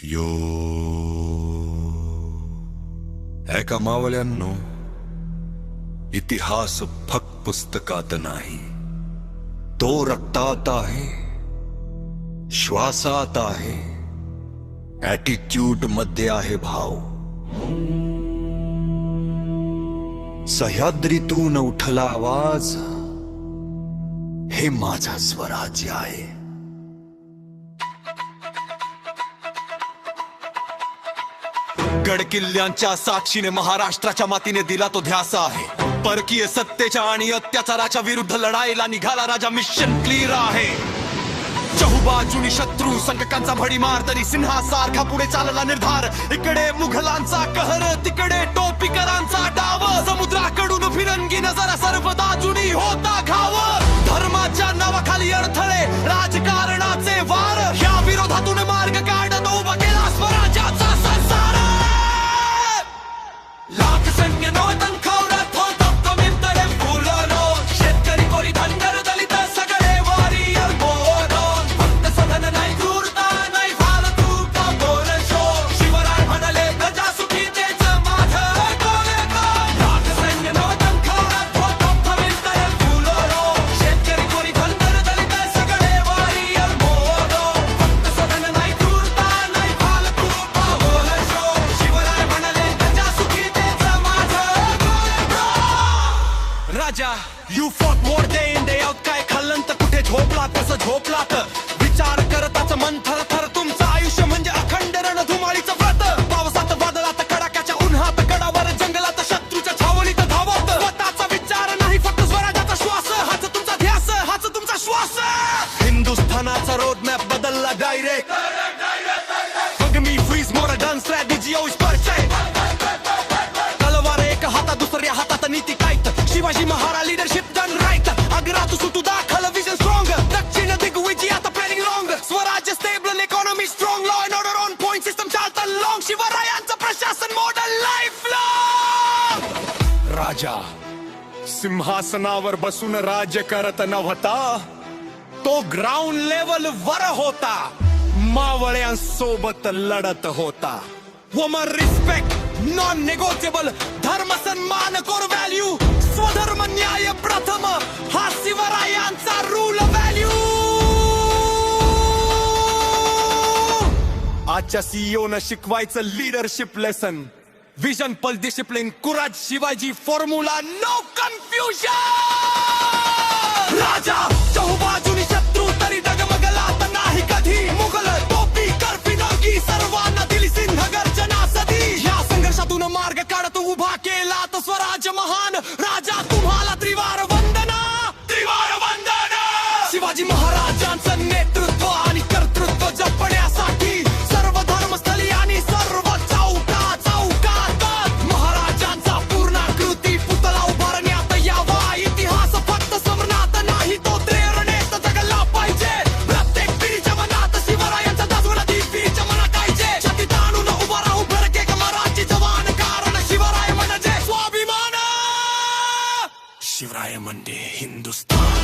यो ऐका मावळ्यांनो, इतिहास फक्त पुस्तकात नाही, तो रक्तात आहे, श्वासात आहे, ॲटिट्यूड मध्ये आहे भाव. सह्याद्रीतून उठला आवाज, हे माझा स्वराज्य आहे. गडकिल्ल्यांच्या साक्षीने महाराष्ट्राच्या मातीने दिला तो ध्यास आहे. परकीय सत्तेच्या आणि अत्याचाराच्या विरुद्ध लढाईला निघाला राजा मिशन क्लिअर आहे. चहुबाजूनी शत्रू संकटांचा भडीमार, तरी सिंहासारखा पुढे चालला निर्धार. इकडे मुघलांचा कहर, तिकडे टोपीकरांचा डाव. समुद्राकडून फिरंगी नजर, सर्व बाजूनी होता घाव. धर्माच्या नावाखाली अडथळे, राजकारणाचे वार, या विरोधातून मार्ग काढत उभा केला स्वराज्याचा संसार. लाख सैन्य नौदल खवरत होतं कमीतडे फुललो. शेतकरी कोरी धनगर दलित सगळे वारियर बोलून. फक्त सदन नाही, क्रूरता नाही, फालतू का बोलशो. शिवराय म्हणाले प्रजा सुखी, तेच माझं डोळेकोन. लाख सैन्य नौदल खवरत होतं कमीतडे फुललो. शेतकरी कोरी धनगर दलित सगळे वारियर बोलून. फक्त सदन नाही, क्रूरता नाही, फालतू का बोलशो. शिवराय म्हणाले प्रजा सुखी, तेच माझं डोळेकोन. Raja you fought more day in day out. काय खाल्लं तर कुठे झोपला, कसं झोपलात, विचार करताच मन थरथर. तुमचं आयुष्य म्हणजे अखंड रणधुमाळीचं व्रत. पावसात, वादळात, कडाक्याच्या उन्हात, गडावर, जंगलात, शत्रूच्या छावणीत धावत. स्वतःचा विचार नाही, फक्त स्वराज्याचा श्वास. हाच तुमचा ध्यास, हाच तुमचा श्वास. हिंदुस्थानाचा रोड मॅप बदलला डायरेक्ट. मग मी फ्रीज मॉडर्न स्ट्रॅटेजी always perfect. तलवार एक हातात, दुसऱ्या हातात नीती कायत. Shivaji Maharaj leadership done right. अग्रात सुटू दाखल, विजन स्ट्रॉंग. दक्षिण दिग्विजय आता planning wrong. Swarajya stable, economy strong, law and order on point, system चालतं लॉंग. शिवरायांचं प्रशासन मॉडल लाईफ लॉंग. राजा सिंहासनावर बसून राज्य करत नव्हता, तो ग्राउंड लेवल वर होता. मावळ्यांसोबत लढत होता. Woman respect non negotiable. धर्म सन्मान कोर व्हॅल्यू. स्वधर्म न्याय प्रथम, हा शिवरायांचा रूल व्हॅल्यू. आजच्या सीईओ न शिकवायचं लीडरशिप लेसन. विजन, पल, discipline, courage, Shivaji formula, no confusion. राजा चहुबाजूनी शत्रू, तरी डगमगला तर नाही कधी. मुघल, टोपी, फिरंगी, सर्वांना दिली सिंह गर्जना सदी. या संघर्षातून मार्ग काढत उभा केला तो स्वराज्य महान. राजा तुम्हाला त्रिवार वंदना, त्रिवार वंदना. शिवाजी महाराजांचं नेतृत्व आणि कर्तृत्व जपण्यासाठी सर्व धर्मस्थळी आणि सर्व चौका चौकात महाराजांचा पूर्णाकृती पुतळा उभारण्यात यावा. इतिहास फक्त स्मरणात नाही, तो प्रेरणेत जगला पाहिजे. प्रत्येक पिढीच्या मनात शिवरायांचा दासवडा दिव्य मनात पाहिजे. छाती ताणून उभा राहू भडके मराठी जवान, कारण शिवराय म्हणजे स्वाभिमान. शिवराय म्हणजे हिंदुस्थान.